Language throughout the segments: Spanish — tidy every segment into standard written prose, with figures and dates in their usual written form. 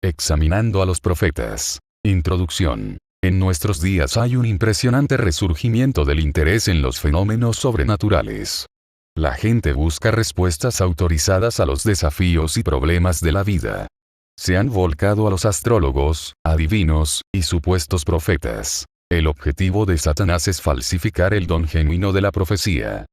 Examinando a los profetas. Introducción. En nuestros días hay un impresionante resurgimiento del interés en los fenómenos sobrenaturales. La gente busca respuestas autorizadas a los desafíos y problemas de la vida. Se han volcado a los astrólogos, adivinos, y supuestos profetas. El objetivo de Satanás es falsificar el don genuino de la profecía.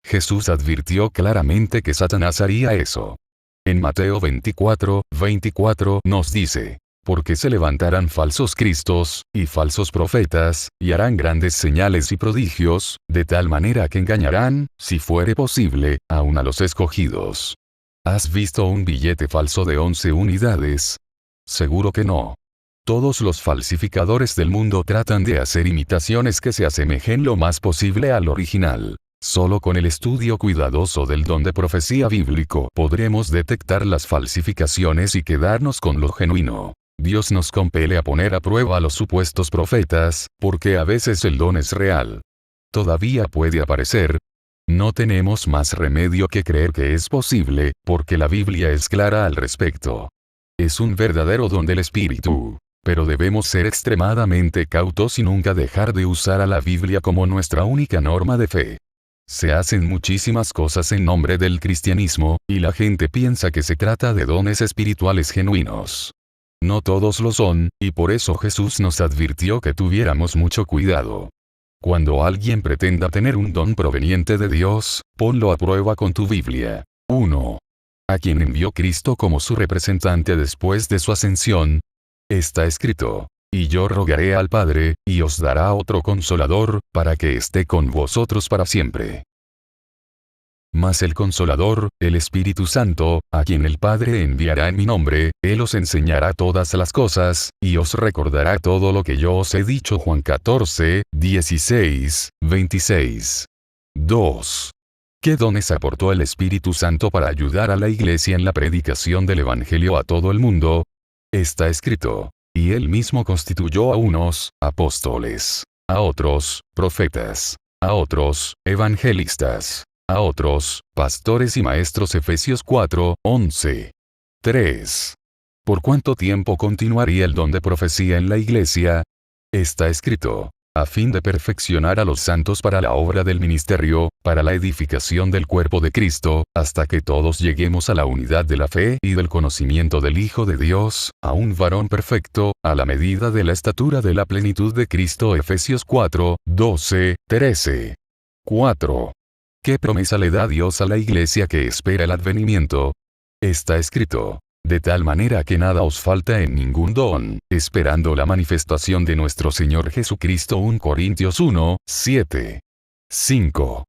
Jesús advirtió claramente que Satanás haría eso. En Mateo 24:24 nos dice: porque se levantarán falsos cristos, y falsos profetas, y harán grandes señales y prodigios, de tal manera que engañarán, si fuere posible, aun a los escogidos. ¿Has visto un billete falso de 11 unidades? Seguro que no. Todos los falsificadores del mundo tratan de hacer imitaciones que se asemejen lo más posible al original. Solo con el estudio cuidadoso del don de profecía bíblico podremos detectar las falsificaciones y quedarnos con lo genuino. Dios nos compele a poner a prueba a los supuestos profetas, porque a veces el don es real. Todavía puede aparecer. No tenemos más remedio que creer que es posible, porque la Biblia es clara al respecto. Es un verdadero don del Espíritu. Pero debemos ser extremadamente cautos y nunca dejar de usar a la Biblia como nuestra única norma de fe. Se hacen muchísimas cosas en nombre del cristianismo, y la gente piensa que se trata de dones espirituales genuinos. No todos lo son, y por eso Jesús nos advirtió que tuviéramos mucho cuidado. Cuando alguien pretenda tener un don proveniente de Dios, ponlo a prueba con tu Biblia. 1. A quien envió Cristo como su representante después de su ascensión. Está escrito: y yo rogaré al Padre, y os dará otro Consolador, para que esté con vosotros para siempre. Mas el Consolador, el Espíritu Santo, a quien el Padre enviará en mi nombre, Él os enseñará todas las cosas, y os recordará todo lo que yo os he dicho. Juan 14:16-26. 2. ¿Qué dones aportó el Espíritu Santo para ayudar a la Iglesia en la predicación del Evangelio a todo el mundo? Está escrito: y Él mismo constituyó a unos, apóstoles, a otros, profetas, a otros, evangelistas, a otros, pastores y maestros. Efesios 4:11. 3. ¿Por cuánto tiempo continuaría el don de profecía en la Iglesia? Está escrito: a fin de perfeccionar a los santos para la obra del ministerio, para la edificación del cuerpo de Cristo, hasta que todos lleguemos a la unidad de la fe y del conocimiento del Hijo de Dios, a un varón perfecto, a la medida de la estatura de la plenitud de Cristo. Efesios 4:12-13. 4. ¿Qué promesa le da Dios a la Iglesia que espera el advenimiento? Está escrito: de tal manera que nada os falta en ningún don, esperando la manifestación de nuestro Señor Jesucristo. 1 Corintios 1:7. 5.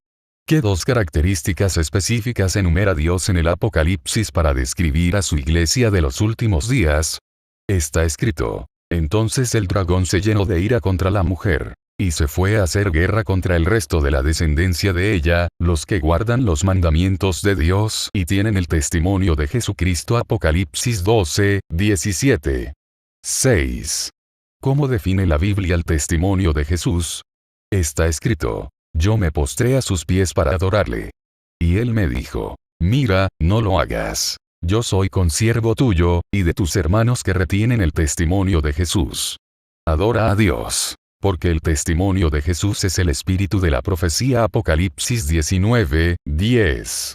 ¿Qué dos características específicas enumera Dios en el Apocalipsis para describir a su Iglesia de los últimos días? Está escrito: entonces el dragón se llenó de ira contra la mujer, y se fue a hacer guerra contra el resto de la descendencia de ella, los que guardan los mandamientos de Dios y tienen el testimonio de Jesucristo. Apocalipsis 12:17. 6. ¿Cómo define la Biblia el testimonio de Jesús? Está escrito: yo me postré a sus pies para adorarle. Y él me dijo: mira, no lo hagas. Yo soy consiervo tuyo, y de tus hermanos que retienen el testimonio de Jesús. Adora a Dios. Porque el testimonio de Jesús es el espíritu de la profecía. Apocalipsis 19:10.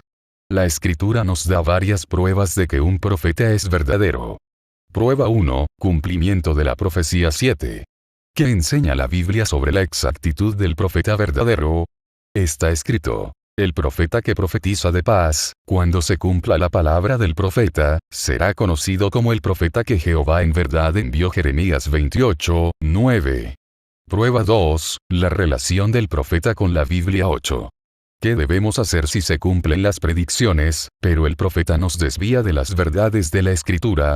La Escritura nos da varias pruebas de que un profeta es verdadero. Prueba 1, cumplimiento de la profecía 7. ¿Qué enseña la Biblia sobre la exactitud del profeta verdadero? Está escrito: el profeta que profetiza de paz, cuando se cumpla la palabra del profeta, será conocido como el profeta que Jehová en verdad envió. Jeremías 28:9. Prueba 2, la relación del profeta con la Biblia. 8. ¿Qué debemos hacer si se cumplen las predicciones, pero el profeta nos desvía de las verdades de la Escritura?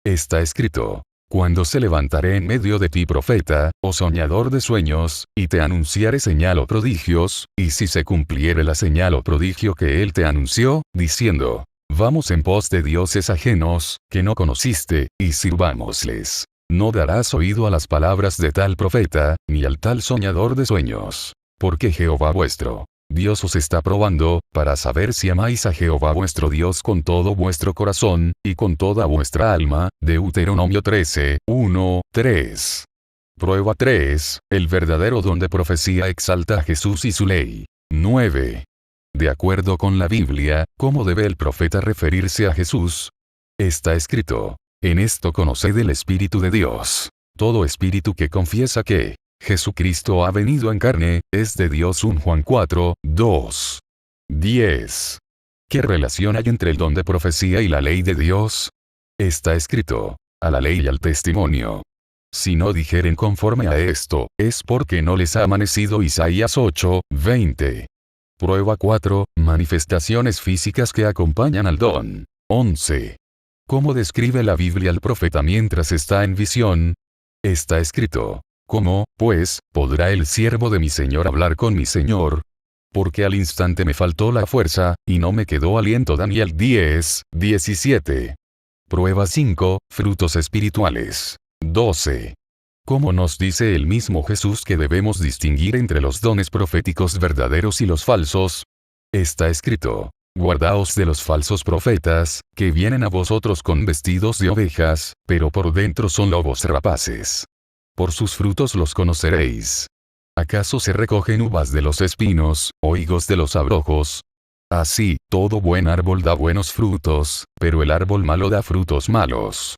Está escrito: cuando se levantaré en medio de ti profeta, o soñador de sueños, y te anunciare señal o prodigios, y si se cumpliere la señal o prodigio que él te anunció, diciendo: vamos en pos de dioses ajenos, que no conociste, y sirvámosles. No darás oído a las palabras de tal profeta, ni al tal soñador de sueños. Porque Jehová vuestro Dios os está probando, para saber si amáis a Jehová vuestro Dios con todo vuestro corazón, y con toda vuestra alma. Deuteronomio 13, 1, 3. Prueba 3. El verdadero don de profecía exalta a Jesús y su ley. 9. De acuerdo con la Biblia, ¿cómo debe el profeta referirse a Jesús? Está escrito: en esto conoced el Espíritu de Dios. Todo espíritu que confiesa que Jesucristo ha venido en carne, es de Dios. 1 Juan 4, 2. 10. ¿Qué relación hay entre el don de profecía y la ley de Dios? Está escrito: a la ley y al testimonio. Si no dijeren conforme a esto, es porque no les ha amanecido. Isaías 8, 20. Prueba 4. Manifestaciones físicas que acompañan al don. 11. ¿Cómo describe la Biblia al profeta mientras está en visión? Está escrito: ¿cómo, pues, podrá el siervo de mi Señor hablar con mi Señor? Porque al instante me faltó la fuerza, y no me quedó aliento. Daniel 10, 17. Prueba 5. Frutos espirituales. 12. ¿Cómo nos dice el mismo Jesús que debemos distinguir entre los dones proféticos verdaderos y los falsos? Está escrito: guardaos de los falsos profetas, que vienen a vosotros con vestidos de ovejas, pero por dentro son lobos rapaces. Por sus frutos los conoceréis. ¿Acaso se recogen uvas de los espinos, o higos de los abrojos? Así, todo buen árbol da buenos frutos, pero el árbol malo da frutos malos.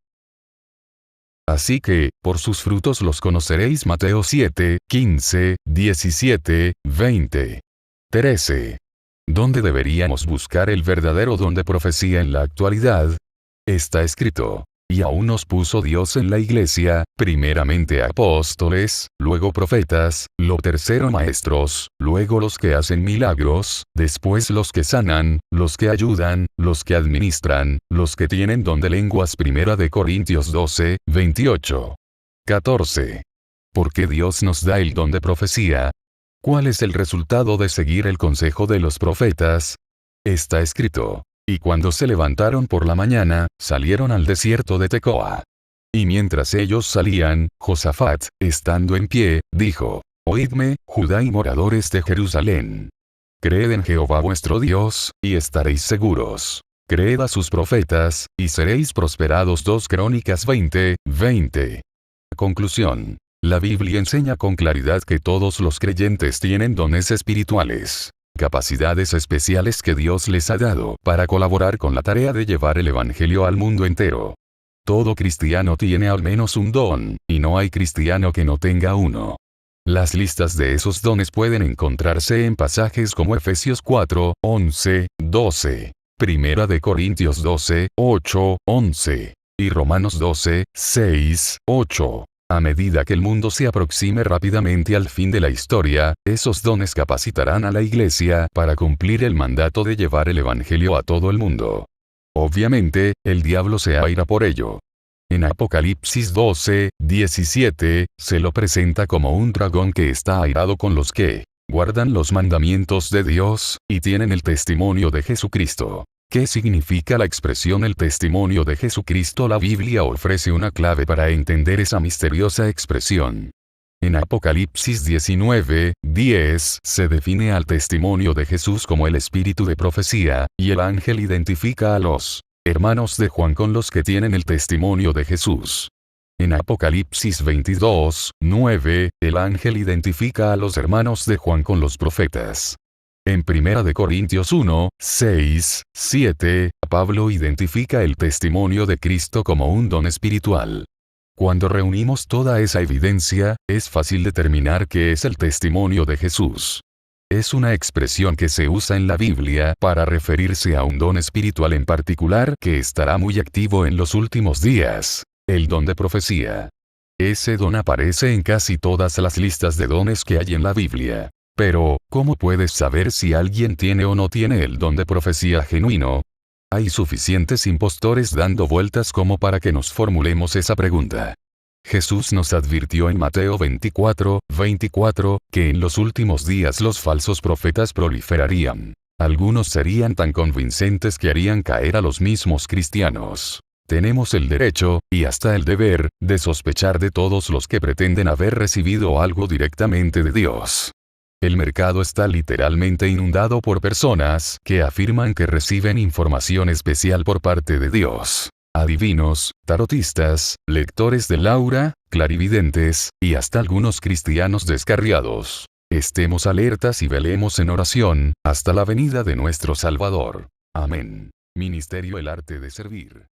Así que, por sus frutos los conoceréis. Mateo 7, 15, 17, 20. 13. ¿Dónde deberíamos buscar el verdadero don de profecía en la actualidad? Está escrito: y aún nos puso Dios en la iglesia, primeramente apóstoles, luego profetas, lo tercero maestros, luego los que hacen milagros, después los que sanan, los que ayudan, los que administran, los que tienen don de lenguas. 1 Corintios 12, 28. 14. ¿Por qué Dios nos da el don de profecía? ¿Cuál es el resultado de seguir el consejo de los profetas? Está escrito: y cuando se levantaron por la mañana, salieron al desierto de Tecoa. Y mientras ellos salían, Josafat, estando en pie, dijo: oídme, Judá y moradores de Jerusalén. Creed en Jehová vuestro Dios, y estaréis seguros. Creed a sus profetas, y seréis prosperados. 2 Crónicas 20, 20. Conclusión. La Biblia enseña con claridad que todos los creyentes tienen dones espirituales, capacidades especiales que Dios les ha dado para colaborar con la tarea de llevar el Evangelio al mundo entero. Todo cristiano tiene al menos un don, y no hay cristiano que no tenga uno. Las listas de esos dones pueden encontrarse en pasajes como Efesios 4, 11, 12, 1 Corintios 12, 8, 11, y Romanos 12, 6, 8. A medida que el mundo se aproxime rápidamente al fin de la historia, esos dones capacitarán a la iglesia para cumplir el mandato de llevar el Evangelio a todo el mundo. Obviamente, el diablo se aira por ello. En Apocalipsis 12, 17, se lo presenta como un dragón que está airado con los que guardan los mandamientos de Dios, y tienen el testimonio de Jesucristo. ¿Qué significa la expresión el testimonio de Jesucristo? La Biblia ofrece una clave para entender esa misteriosa expresión. En Apocalipsis 19, 10 se define al testimonio de Jesús como el espíritu de profecía, y el ángel identifica a los hermanos de Juan con los que tienen el testimonio de Jesús. En Apocalipsis 22, 9, el ángel identifica a los hermanos de Juan con los profetas. En 1 Corintios 1, 6, 7, Pablo identifica el testimonio de Cristo como un don espiritual. Cuando reunimos toda esa evidencia, es fácil determinar qué es el testimonio de Jesús. Es una expresión que se usa en la Biblia para referirse a un don espiritual en particular que estará muy activo en los últimos días: el don de profecía. Ese don aparece en casi todas las listas de dones que hay en la Biblia. Pero, ¿cómo puedes saber si alguien tiene o no tiene el don de profecía genuino? Hay suficientes impostores dando vueltas como para que nos formulemos esa pregunta. Jesús nos advirtió en Mateo 24, 24, que en los últimos días los falsos profetas proliferarían. Algunos serían tan convincentes que harían caer a los mismos cristianos. Tenemos el derecho, y hasta el deber, de sospechar de todos los que pretenden haber recibido algo directamente de Dios. El mercado está literalmente inundado por personas que afirman que reciben información especial por parte de Dios. Adivinos, tarotistas, lectores del aura, clarividentes, y hasta algunos cristianos descarriados. Estemos alertas y velemos en oración, hasta la venida de nuestro Salvador. Amén. Ministerio El Arte de Servir.